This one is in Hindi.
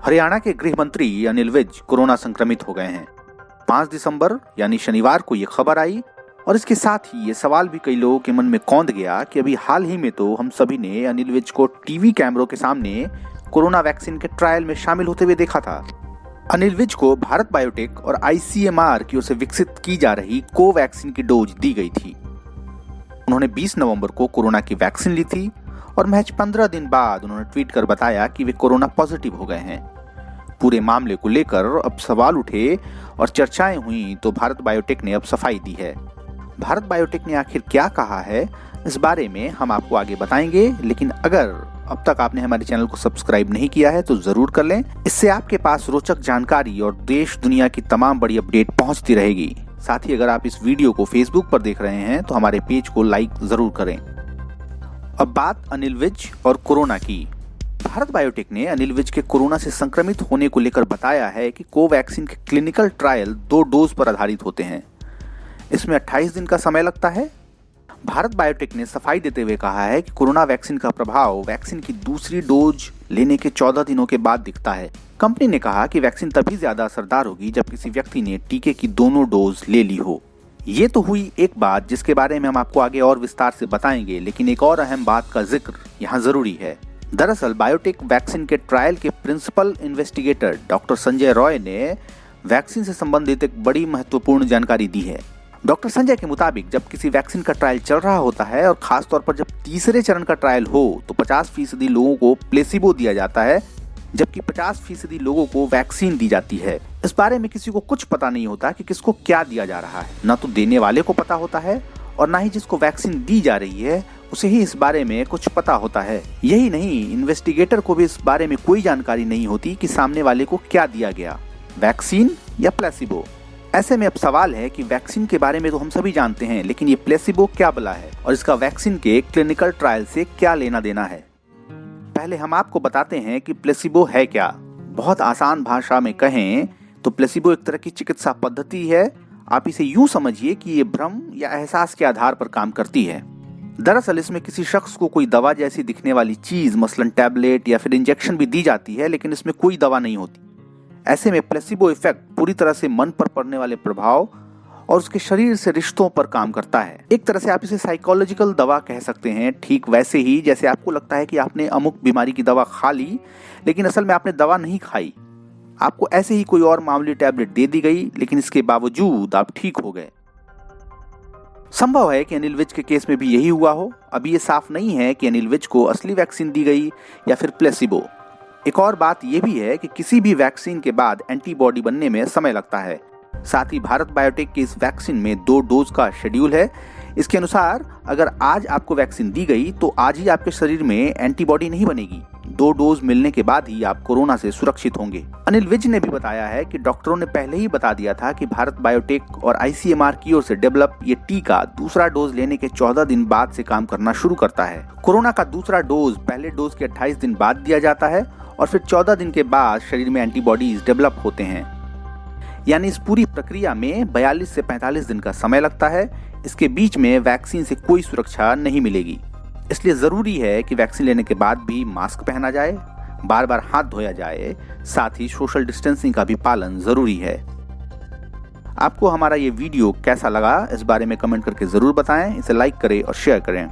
हरियाणा के गृह मंत्री अनिल विज कोरोना संक्रमित हो गए हैं। 5 दिसंबर यानी शनिवार को ये खबर आई और इसके साथ ही ये सवाल भी कई लोगों के मन में कौंध गया कि अभी हाल ही में तो हम सभी ने अनिल विज को टीवी कैमरों के सामने कोरोना वैक्सीन के ट्रायल में शामिल होते हुए देखा था। अनिल विज को भारत बायोटेक और ICMR की ओर से विकसित की जा रही कोवैक्सीन की डोज दी गई थी। उन्होंने 20 नवंबर को कोरोना की वैक्सीन ली थी और महज 15 दिन बाद उन्होंने ट्वीट कर बताया कि वे कोरोना पॉजिटिव हो गए हैं। पूरे मामले को लेकर अब सवाल उठे और चर्चाएं हुई तो भारत बायोटेक ने अब सफाई दी है। भारत बायोटेक ने आखिर क्या कहा है इस बारे में हम आपको आगे बताएंगे, लेकिन अगर अब तक आपने हमारे चैनल को सब्सक्राइब नहीं किया है तो जरूर कर लें। इससे आपके पास रोचक जानकारी और देश दुनिया की तमाम बड़ी अपडेट पहुंचती रहेगी। साथ ही अगर आप इस वीडियो को फेसबुक पर देख रहे हैं तो हमारे पेज को लाइक जरूर करें। अब बात अनिल विज और कोरोना की। भारत बायोटेक ने अनिल विज के कोरोना से संक्रमित होने को लेकर बताया है कि कोवैक्सीन के क्लिनिकल ट्रायल 2 डोज पर आधारित होते हैं। इसमें 28 दिन का समय लगता है। भारत बायोटेक ने सफाई देते हुए कहा है कि कोरोना वैक्सीन का प्रभाव वैक्सीन की दूसरी डोज लेने के 14 दिनों के बाद दिखता है। कंपनी ने कहा कि वैक्सीन तभी ज्यादा असरदार होगी जब किसी व्यक्ति ने टीके की दोनों डोज ले ली हो। ये तो हुई एक बात जिसके बारे में हम आपको आगे और विस्तार से बताएंगे, लेकिन एक और अहम बात का जिक्र यहाँ जरूरी है। दरअसल बायोटेक वैक्सीन के ट्रायल के principal investigator doctor Sanjay Roy ने वैक्सीन से संबंधित एक बड़ी महत्वपूर्ण जानकारी दी है। डॉक्टर संजय के मुताबिक जब किसी वैक्सीन का ट्रायल चल रहा होता है और खासतौर पर जब तीसरे चरण का ट्रायल हो तो 50% लोगों को प्लेसिबो दिया जाता है, जबकि 50% लोगों को वैक्सीन दी जाती है। इस बारे में किसी को कुछ पता नहीं होता कि किसको क्या दिया जा रहा है। न तो देने वाले को पता होता है और न ही जिसको वैक्सीन दी जा रही है उसे ही इस बारे में कुछ पता होता है। यही नहीं, इन्वेस्टिगेटर को भी इस बारे में कोई जानकारी नहीं होती कि सामने वाले को क्या दिया गया, वैक्सीन या प्लेसिबो। ऐसे में अब सवाल है कि वैक्सीन के बारे में तो हम सभी जानते हैं, लेकिन ये प्लेसिबो क्या बला है और इसका वैक्सीन के क्लिनिकल ट्रायल से क्या लेना देना है। पहले हम आपको बताते हैं कि प्लेसिबो है क्या। बहुत आसान भाषा में कहें तो प्लेसिबो एक तरह की चिकित्सा पद्धति है। आप इसे यूं समझिए कि ये भ्रम या एहसास के आधार पर काम करती है। दरअसल इसमें किसी शख्स को कोई दवा जैसी दिखने वाली चीज, मसलन टैबलेट या फिर इंजेक्शन भी दी जाती है, लेकिन इसमें कोई दवा नहीं होती। ऐसे में प्लेसिबो इफेक्ट पूरी तरह से मन पर पड़ने वाले प्रभाव और उसके शरीर से रिश्तों पर काम करता है। एक तरह से आप इसे साइकोलॉजिकल दवा कह सकते हैं। ठीक वैसे ही जैसे आपको लगता है कि आपने अमुक बीमारी की दवा खा ली, लेकिन असल में आपने दवा नहीं खाई। आपको ऐसे ही कोई और मामूली टैबलेट दे दी गई, लेकिन इसके बावजूद आप ठीक हो गए। संभव है कि अनिल विज के केस में भी यही हुआ हो। अभी ये साफ नहीं है कि अनिल विज को असली वैक्सीन दी गई या फिर प्लेसिबो। एक और बात यह भी है कि किसी भी वैक्सीन के बाद एंटीबॉडी बनने में समय लगता है। साथ ही भारत बायोटेक की इस वैक्सीन में 2 डोज का शेड्यूल है। इसके अनुसार अगर आज आपको वैक्सीन दी गई तो आज ही आपके शरीर में एंटीबॉडी नहीं बनेगी। 2 डोज मिलने के बाद ही आप कोरोना से सुरक्षित होंगे। अनिल विज ने भी बताया है कि डॉक्टरों ने पहले ही बता दिया था कि भारत बायोटेक और ICMR की ओर से डेवलप ये टीका दूसरा डोज लेने के 14 दिन बाद से काम करना शुरू करता है। कोरोना का दूसरा डोज पहले डोज के 28 दिन बाद दिया जाता है और फिर 14 दिन के बाद शरीर में एंटीबॉडीज डेवलप होते हैं। यानी इस पूरी प्रक्रिया में 42 से 45 दिन का समय लगता है। इसके बीच में वैक्सीन से कोई सुरक्षा नहीं मिलेगी। इसलिए जरूरी है कि वैक्सीन लेने के बाद भी मास्क पहना जाए, बार बार हाथ धोया जाए, साथ ही सोशल डिस्टेंसिंग का भी पालन जरूरी है। आपको हमारा ये वीडियो कैसा लगा इस बारे में कमेंट करके जरूर बताएं। इसे लाइक करें और शेयर करें।